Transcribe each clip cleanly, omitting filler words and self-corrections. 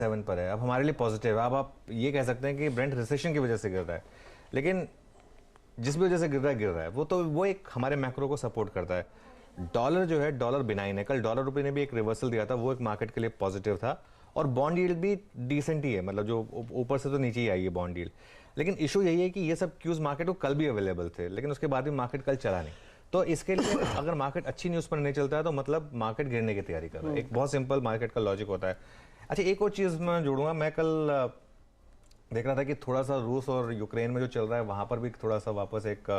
7 पर है, अब हमारे लिए पॉजिटिव है। अब आप ये कह सकते हैं कि ब्रेंट रिसेशन की वजह से गिर रहा है, लेकिन जिस भी वजह से गिर रहा है वो एक हमारे मैक्रो को सपोर्ट करता है। डॉलर जो है, डॉलर बिनाइन है। कल डॉलर रुपये ने भी एक रिवर्सल दिया था, वो एक मार्केट के लिए पॉजिटिव था। और बॉन्ड यील्ड भी डिसेंट ही है, मतलब जो ऊपर से तो नीचे ही आई है बॉन्ड यील्ड। लेकिन इशू यही है कि ये सब क्यूज मार्केट को कल भी अवेलेबल थे, लेकिन उसके बाद भी मार्केट कल चला नहीं। तो इसके लिए अगर मार्केट अच्छी न्यूज़ पर नहीं चलता है तो मतलब मार्केट गिरने की तैयारी कर रहा है। एक बहुत सिंपल मार्केट का लॉजिक होता है। अच्छा, एक और चीज़ मैं जोड़ूंगा। मैं कल देख रहा था कि थोड़ा सा रूस और यूक्रेन में जो चल रहा है वहाँ पर भी थोड़ा सा वापस एक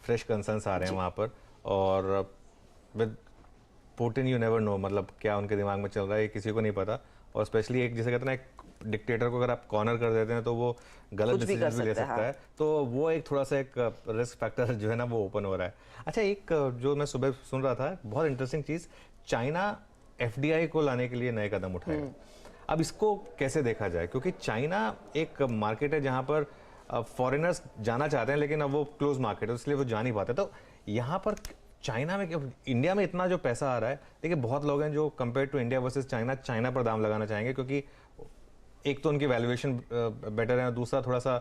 फ्रेश कंसर्न्स आ रहे हैं वहाँ पर। और with Putin you never know, मतलब क्या उनके दिमाग में चल रहा है ये किसी को नहीं पता। और स्पेशली एक जिसे कहते हैं ना, एक डिक्टेटर को अगर आप कॉर्नर कर देते हैं तो वो गलत डिसीजन भी ले सकता है। तो वो एक थोड़ा सा एक रिस्क फैक्टर जो है ना वो ओपन हो रहा है। अच्छा, एक जो मैं सुबह सुन रहा था, बहुत इंटरेस्टिंग चीज़, चाइना एफडीआई को लाने के लिए नए कदम उठाएगा। अब इसको कैसे देखा जाए, क्योंकि चाइना एक मार्केट है जहां पर फॉरेनर्स जाना चाहते हैं, लेकिन अब वो क्लोज मार्केट है, इसलिए वो जा नहीं पाते। तो यहाँ पर चाइना में, इंडिया में इतना जो पैसा आ रहा है, देखिए बहुत लोग हैं जो compare to India versus China पर दाम लगाना चाहेंगे, क्योंकि एक तो उनकी वैल्यूएशन बेटर है और दूसरा थोड़ा सा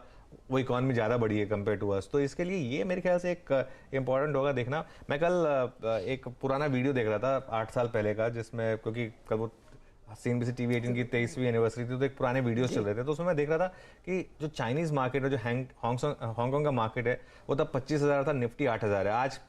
वो इकॉनमी ज़्यादा बड़ी है कंपेयर टू अस। तो इसके लिए ये मेरे ख्याल से एक इम्पॉर्टेंट होगा देखना। मैं कल एक पुराना वीडियो देख रहा था 8 साल पहले का, जिसमें क्योंकि कल वो CNBC TV 18 की 23वीं एनिवर्सरी थी, तो एक पुराने वीडियोस चल रहे थे। तो उसमें मैं देख रहा था कि जो चाइनीज़ मार्केट है, जो हांगकांग का मार्केट है, वो तब 25,000 था, निफ्टी 8,000 है। आज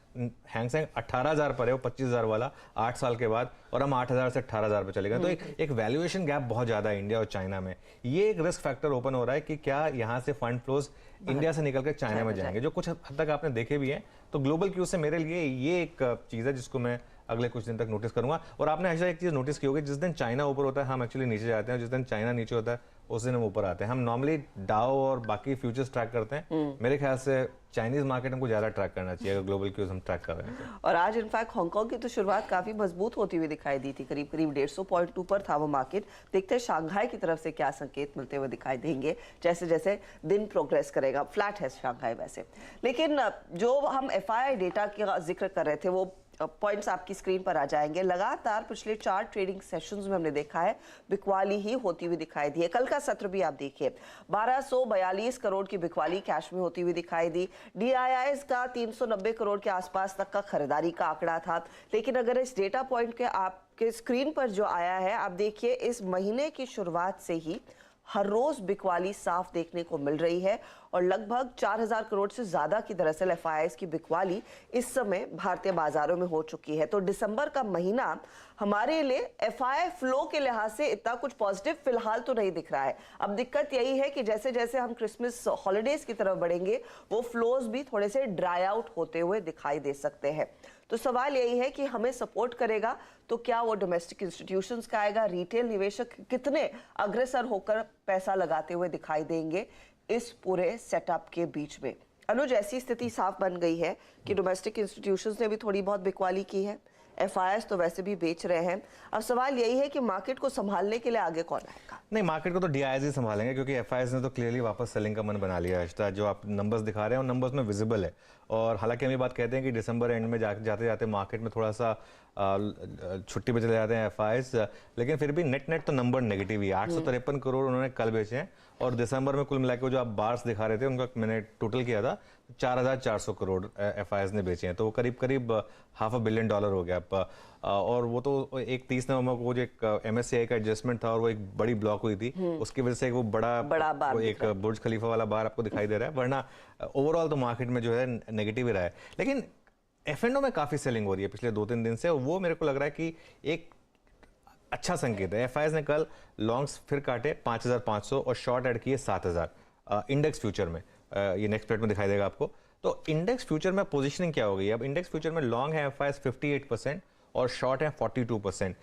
हैंगसेंग 18,000 पर है, वो 25,000 वाला 8 साल के बाद, और हम 8,000 से 18,000 पर चले गए। तो एक वैल्यूएशन गैप बहुत ज़्यादा है इंडिया और चाइना में। ये एक रिस्क फैक्टर ओपन हो रहा है कि क्या यहाँ से फंड फ्लोज इंडिया से निकल कर चाइना में जाएंगे, जो कुछ हद तक आपने देखे भी हैं। तो ग्लोबल क्यू से मेरे लिए ये एक चीज़ है जिसको मैं अगले कुछ दिन तक नोटिस करूंगा। और आपने ऐसा एक चीज़ नोटिस की होगी, जिस दिन चाइना ऊपर होता है हम एक्चुअली नीचे जाते हैं, और जिस दिन चाइना नीचे होता है उस दिन हम ऊपर आते हैं। हम नॉर्मली डाउ और बाकी फ्यूचर्स ट्रैक करते हैं। मेरे ख्याल से चाइनीज मार्केट हमको ज़्यादा ट्रैक करना चाहिए अगर ग्लोबल क्यूज हम ट्रैक कर रहे हैं। और आज इनफैक्ट हांगकांग की तो शुरुआत काफी मजबूत होती हुई दिखाई दी थी, करीब करीब 150 पॉइंट ऊपर था वो मार्केट। देखते हैं शांघाई की तरफ से क्या संकेत मिलते हुए दिखाई देंगे जैसे जैसे दिन प्रोग्रेस करेगा। फ्लैट है शांघाई वैसे, लेकिन जो हम FII डेटा का जिक्र कर रहे थे वो पॉइंट्स आपकी स्क्रीन पर आ जाएंगे। लगातार पिछले 4 ट्रेडिंग सेशंस में हमने देखा है बिकवाली ही होती हुई दिखाई दी है। कल का सत्र भी आप देखिए 1242 करोड़ की बिकवाली कैश में होती हुई दिखाई दी। DIIs का 390 करोड़ के आसपास तक का खरीदारी का आंकड़ा था। लेकिन अगर इस डेटा पॉइंट के आपके स्क्रीन पर जो आया है, आप देखिए इस महीने की शुरुआत से ही हर रोज बिकवाली साफ देखने को मिल रही है, और लगभग 4,000 करोड़ से ज्यादा की दरअसल FIIs की बिकवाली इस समय भारतीय बाजारों में हो चुकी है। तो दिसंबर का महीना हमारे लिए FII फ्लो के लिहाज से इतना कुछ पॉजिटिव फिलहाल तो नहीं दिख रहा है। अब दिक्कत यही है कि जैसे जैसे हम क्रिसमस हॉलिडेज की तरफ बढ़ेंगे वो फ्लोज भी थोड़े से ड्राई आउट होते हुए दिखाई दे सकते हैं। तो सवाल यही है कि हमें सपोर्ट करेगा तो क्या वो डोमेस्टिक इंस्टीट्यूशंस का आएगा, रिटेल निवेशक कितने अग्रसर होकर पैसा लगाते हुए दिखाई देंगे इस पूरे सेटअप के बीच में। अनुज, ऐसी स्थिति साफ बन गई है कि डोमेस्टिक इंस्टीट्यूशंस ने भी थोड़ी बहुत बिकवाली की है, FIIs तो वैसे भी बेच रहे हैं। अब सवाल यही है कि मार्केट को संभालने के लिए आगे कौन आएगा? नहीं, मार्केट को तो DIIs ही संभालेंगे, क्योंकि FIIs ने तो क्लियरली वापस सेलिंग का मन बना लिया है। जो आप नंबर्स दिखा रहे हैं उन नंबर्स में विजिबल है। और हालांकि हम ये बात कहते हैं कि दिसंबर एंड में जाते जाते मार्केट में थोड़ा सा छुट्टी पे चले जाते हैं FIIs, लेकिन फिर भी नेट तो नंबर नेगेटिव ही है। 853 करोड़ उन्होंने कल बेचे हैं, और दिसंबर में कुल मिलाकर जो आप बार्स दिखा रहे थे उनका मैंने टोटल किया था 4,400 करोड़ FIIs ने बेचे हैं। तो वो करीब करीब $500 बिलियन हो गया। और वो तो एक 30 नवंबर को जो एक MSCI का एडजस्टमेंट था और वो एक बड़ी ब्लॉक हुई थी, उसकी वजह से वो बड़ा बार वो एक बुर्ज खलीफा वाला बार आपको दिखाई दे रहा है। वरना ओवरऑल तो मार्केट में जो है नेगेटिव ही रहा है। लेकिन F&O में काफ़ी सेलिंग हो रही है पिछले 2-3 दिन से, और वो मेरे को लग रहा है कि एक अच्छा संकेत है। FIIs ने कल लॉन्ग्स फिर काटे 5,500 और शॉर्ट ऐड किए 7,000 इंडेक्स फ्यूचर में। ये नेक्स्ट प्लेट में दिखाई देगा आपको। तो इंडेक्स फ्यूचर में पोजीशनिंग क्या हो गई? अब इंडेक्स फ्यूचर में लॉन्ग है FIIs 58% और शॉर्ट है 42%।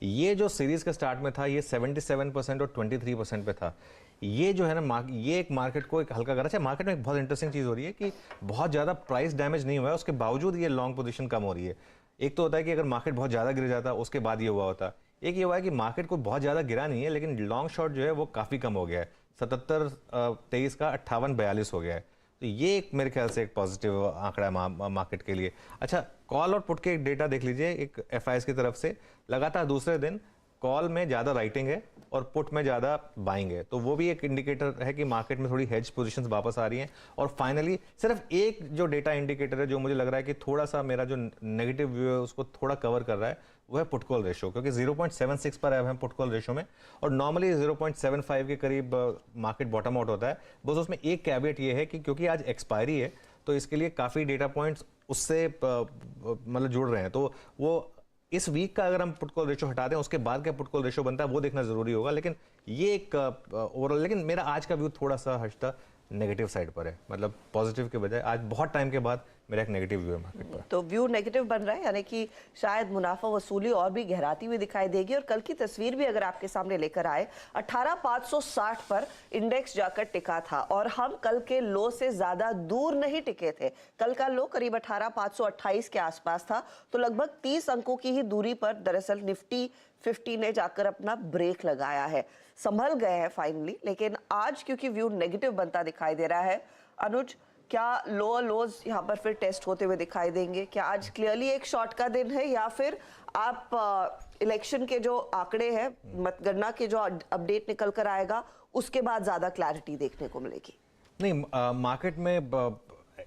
ये जो सीरीज के स्टार्ट में था ये 77% और 23% पे था। ये जो है ना ये एक मार्केट को एक हल्का कर रहा है। मार्केट में एक बहुत इंटरेस्टिंग चीज़ हो रही है कि बहुत ज़्यादा प्राइस डैमेज नहीं हुआ है, उसके बावजूद ये लॉन्ग पोजीशन कम हो रही है। एक तो होता है कि अगर मार्केट बहुत ज़्यादा गिर जाता उसके बाद ये हुआ होता, एक ये हुआ है कि मार्केट को बहुत ज़्यादा गिरा नहीं है, लेकिन लॉन्ग शॉर्ट जो है वो काफ़ी कम हो गया है। 77-23 का 58-42 हो गया है। तो ये एक मेरे ख्याल से एक पॉजिटिव आंकड़ा है मार्केट के लिए। अच्छा, कॉल और पुट के एक डेटा देख लीजिए, एक FIIs की तरफ से लगातार दूसरे दिन कॉल में ज़्यादा राइटिंग है और पुट में ज़्यादा बाइंग है, तो वो भी एक इंडिकेटर है कि मार्केट में थोड़ी हेज पोजीशंस वापस आ रही हैं। और फाइनली सिर्फ एक जो डेटा इंडिकेटर है जो मुझे लग रहा है कि थोड़ा सा मेरा जो नेगेटिव व्यू है उसको थोड़ा कवर कर रहा है, वो है पुट कॉल रेशो, क्योंकि 0.76 पर है पुट कॉल रेशो में, और नॉर्मली 0.75 के करीब मार्केट बॉटम आउट होता है। बस उसमें एक कैवेट ये है कि क्योंकि आज एक्सपायरी है तो इसके लिए काफ़ी डेटा पॉइंट्स उससे मतलब जुड़ रहे हैं, तो वो इस वीक का अगर हम पुट कॉल रेशो हटा दें उसके बाद क्या पुट कॉल रेशो बनता है वो देखना जरूरी होगा। लेकिन ये एक ओवरऑल, लेकिन मेरा आज का व्यू थोड़ा सा हर्षता नेगेटिव साइड पर है, मतलब पॉजिटिव के बजाय आज बहुत टाइम के बाद मेरा एक नेगेटिव व्यू है मार्केट पर। तो व्यू नेगेटिव बन रहा है, यानी कि शायद मुनाफा वसूली और भी गहराती हुई दिखाई देगी। और कल की तस्वीर भी अगर आपके सामने लेकर आए, 18,560 पर इंडेक्स जाकर टिका था और हम कल के लो से ज्यादा दूर नहीं टिके थे। कल का लो करीब 18,528 के आसपास था, तो लगभग 30 अंकों की ही दूरी पर दरअसल निफ्टी 50 ने जाकर अपना ब्रेक लगाया है। संभल गए हैं फाइनली, लेकिन आज क्योंकि व्यू नेगेटिव बनता दिखाई दे रहा है, अनुज, क्या लो लोज यहाँ पर फिर टेस्ट होते हुए दिखाई देंगे? क्या आज क्लियरली एक शॉर्ट का दिन है, या फिर आप इलेक्शन के जो आंकड़े हैं, मतगणना के जो अपडेट निकल कर आएगा उसके बाद ज्यादा क्लैरिटी देखने को मिलेगी? नहीं, मार्केट में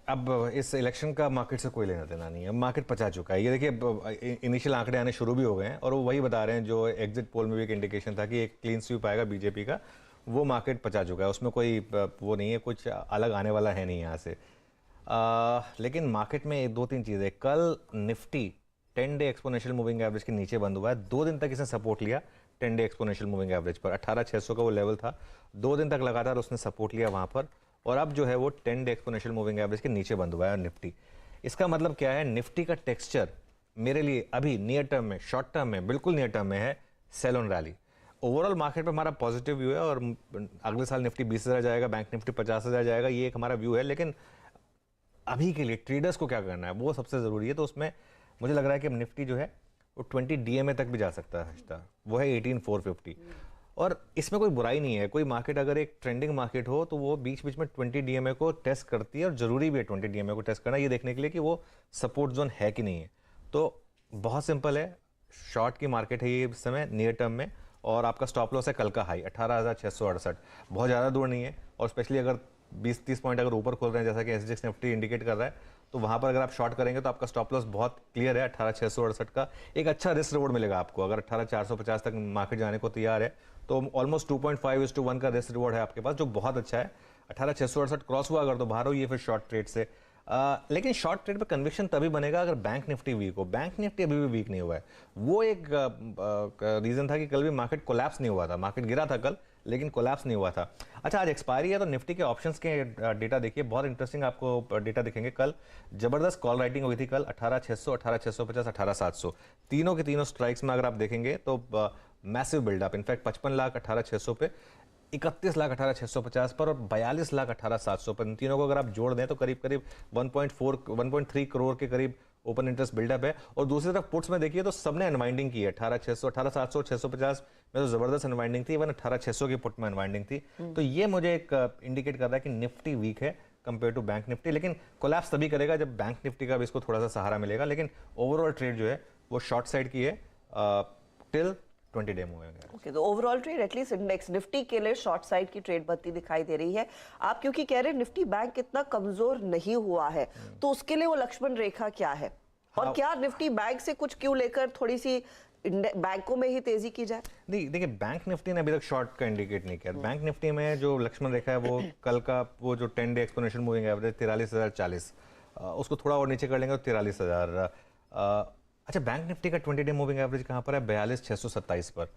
अब इस इलेक्शन का मार्केट से कोई लेना देना नहीं है, मार्केट पचा चुका है। ये देखिए इनिशियल आंकड़े आने शुरू भी हो गए हैं और वो वही बता रहे हैं जो एग्जिट पोल में भी एक इंडिकेशन था कि एक क्लीन स्वीप आएगा बीजेपी का, वो मार्केट पचा चुका है, उसमें कोई वो नहीं है, कुछ अलग आने वाला है नहीं यहाँ से। लेकिन मार्केट में एक दो तीन चीज़ें, कल Nifty 10 day exponential moving average के नीचे बंद हुआ है। 2 दिन तक इसने सपोर्ट लिया 10 डे एक्सपोनेंशियल मूविंग एवरेज पर, 18,600 का वो लेवल था, 2 दिन तक लगातार उसने सपोर्ट लिया वहाँ पर, और अब जो है वो 10 डे एक्सपोनेंशियल मूविंग एवरेज के नीचे बंद हुआ है निफ्टी। इसका मतलब क्या है, निफ्टी का टेक्सचर मेरे लिए अभी नियर टर्म में, शॉर्ट टर्म में, बिल्कुल नियर टर्म में है sell on rally. Overall market पे हमारा पॉजिटिव व्यू है और अगले साल निफ्टी 20,000 जाएगा, बैंक निफ्टी 50,000 जाएगा, ये एक हमारा व्यू है। लेकिन अभी के लिए ट्रेडर्स को क्या करना है वो सबसे ज़रूरी है, तो उसमें मुझे लग रहा है कि निफ्टी जो है वो 20 डीएमए तक भी जा सकता है, वो है 18,450। और इसमें कोई बुराई नहीं है, कोई मार्केट अगर एक ट्रेंडिंग मार्केट हो तो वो बीच बीच में 20 डीएमए को टेस्ट करती है, और ज़रूरी भी है 20 डीएमए को टेस्ट करना, ये देखने के लिए कि वो सपोर्ट जोन है कि नहीं है। तो बहुत सिंपल है, शॉर्ट की मार्केट है ये इस समय नियर टर्म में, और आपका स्टॉप लॉस है कल का हाई 18,668, बहुत ज़्यादा दूर नहीं है। और स्पेशली अगर 20-30 पॉइंट अगर ऊपर खोल रहे हैं जैसा कि एसजीएक्स निफ्टी इंडिकेट कर रहा है, तो वहाँ पर अगर आप शॉर्ट करेंगे तो आपका स्टॉप लॉस बहुत क्लियर है 18,668 का। एक अच्छा रिस्क रिवॉर्ड मिलेगा आपको, अगर 18,450 तक मार्केट जाने को तैयार है तो ऑलमोस्ट 2.5:1 का रिस्क रिवॉर्ड है आपके पास, जो बहुत अच्छा है। 18,668 क्रॉस हुआ अगर तो बाहर हो ये फिर शॉर्ट ट्रेड से। लेकिन शॉर्ट ट्रेड पे कन्विक्शन तभी बनेगा अगर बैंक निफ्टी वीक हो। बैंक निफ्टी अभी भी वीक नहीं हुआ है, वो एक रीजन था कि कल भी मार्केट कोलैप्स नहीं हुआ था, मार्केट गिरा था कल लेकिन कोलैप्स नहीं हुआ था। अच्छा, आज एक्सपायरी है तो निफ्टी के ऑप्शंस के डेटा देखिए, बहुत इंटरेस्टिंग आपको डेटा दिखेंगे। कल जबरदस्त कॉल राइटिंग हुई थी कल, 18,600, 18,650, 18,700, तीनों के तीनों स्ट्राइक्स में अगर आप देखेंगे तो मैसिव बिल्डअप, इनफैक्ट 55 लाख 18,600 पे, 31 लाख 18,650 पर और 42 लाख 18,700 पर। इन तीनों को अगर आप जोड़ दें तो करीब करीब 1.3 करोड़ के करीब ओपन इंटरेस्ट बिल्डअप है। और दूसरी तरफ पुट्स में देखिए तो सबने अनवाइंडिंग की है, 18,600, 18,700, 650 में तो जबरदस्त अनवाइंडिंग थी, इवन 18,600 की पुट में अनवाइंडिंग थी। तो ये मुझे एक इंडिकेट कर रहा है कि निफ्टी वीक है कंपेयर टू बैंक निफ्टी, लेकिन कोलैप्स तभी करेगा जब बैंक निफ्टी का भी इसको थोड़ा सा सहारा मिलेगा। लेकिन ओवरऑल ट्रेड जो है वो शॉर्ट साइड की है टिल 20 डे मूविंग है। ओके, तो overall trade at least index Nifty के लिए शॉर्ट साइड की ट्रेड बनती दिखाई दे रही है। आप क्योंकि कह रहे हैं निफ्टी बैंक इतना कमजोर नहीं हुआ है, तो उसके लिए वो लक्ष्मण रेखा क्या है? और क्या निफ्टी बैंक से कुछ क्यों लेकर थोड़ी सी बैंकों में ही तेजी की जाए? नहीं, देखिए बैंक निफ्टी ने अभी तक शॉर्ट का इंडिकेट नहीं किया। बैंक निफ्टी में जो लक्ष्मण रेखा है वो कल का वो जो 10 डे एक्सपोनेंशियल मूविंग एवरेज 43,040, उसको थोड़ा और नीचे कर लेंगे तो 43,000। अच्छा, बैंक निफ्टी का 20 डे मूविंग एवरेज कहाँ पर है? 42,627 पर।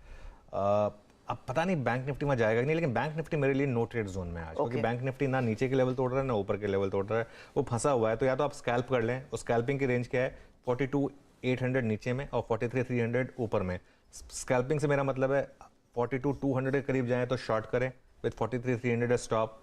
अब पता नहीं बैंक निफ्टी में जाएगा कि नहीं, लेकिन बैंक निफ्टी मेरे लिए नो ट्रेड जोन में आज, क्योंकि बैंक निफ्टी ना नीचे के लेवल तोड़ रहा है ना ऊपर के लेवल तोड़ रहा है, वो फंसा हुआ है। तो या तो आप स्कैल्प कर लें, उस स्कैल्पिंग की रेंज क्या है? 42,800 नीचे में और 43,300 ऊपर में। स्कैल्पिंग से मेरा मतलब है 42,200 के करीब जाएं तो शॉर्ट करें विद 43,300 स्टॉप,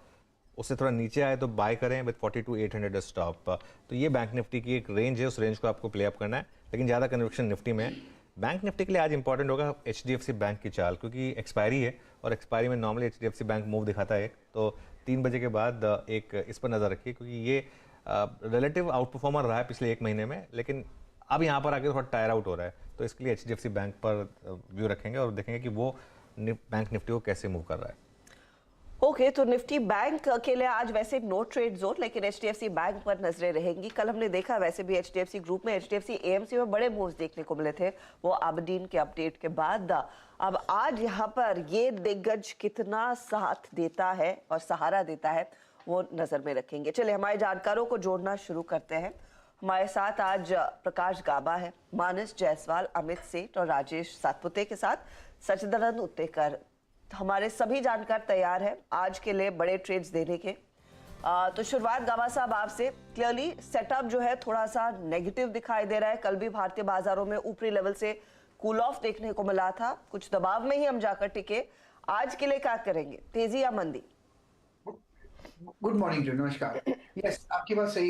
उससे थोड़ा नीचे आए तो बाय करें विद 42,800 स्टॉप। तो ये बैंक निफ्टी की एक रेंज है, उस रेंज को आपको प्ले अप करना है, लेकिन ज़्यादा कन्विक्शन निफ्टी में है। बैंक निफ्टी के लिए आज इंपॉर्टेंट होगा HDFC बैंक की चाल, क्योंकि एक्सपायरी है और एक्सपायरी में नॉर्मली HDFC बैंक मूव दिखाता है, तो 3 बजे के बाद एक इस पर नज़र रखिए, क्योंकि ये रिलेटिव आउट परफॉर्मर रहा है पिछले 1 महीने में, लेकिन अब यहाँ पर आके थोड़ा टायर आउट हो रहा है, तो इसके लिए HDFC बैंक पर व्यू रखेंगे और देखेंगे कि वो बैंक निफ्टी को कैसे मूव कर रहा है। ओके, तो निफ्टी बैंक के लिए आज वैसे नो ट्रेड जोन, लेकिन HDFC बैंक पर नजरें रहेंगी। कल हमने देखा वैसे भी HDFC ग्रुप में HDFC AMC में बड़े मूव्स देखने को मिले थे, वो अबरडीन के अपडेट के बाद। अब आज यहाँ पर ये दिग्गज कितना साथ देता है और सहारा देता है वो नजर में रखेंगे। चलिए हमारे जानकारों को जोड़ना शुरू करते हैं। हमारे साथ आज प्रकाश गाबा है, मानस जायसवाल, अमित सेठ और राजेश सातपुते के साथ सचिदानंद उत्तेकर। हमारे सभी जानकार तैयार हैं आज के लिए बड़े ट्रेड्स देने के। तो शुरुआत गाबा साहब आपसे। क्लियरली सेटअप जो है थोड़ा सा नेगेटिव दिखाई दे रहा है। कल भी भारतीय बाजारों में ऊपरी लेवल से कूल ऑफ देखने को मिला था, कुछ दबाव में ही हम जाकर टिके। आज के लिए क्या करेंगे, तेजी या मंदी? गुड मॉर्निंग जी, नमस्कार। यस, आपकी बात सही है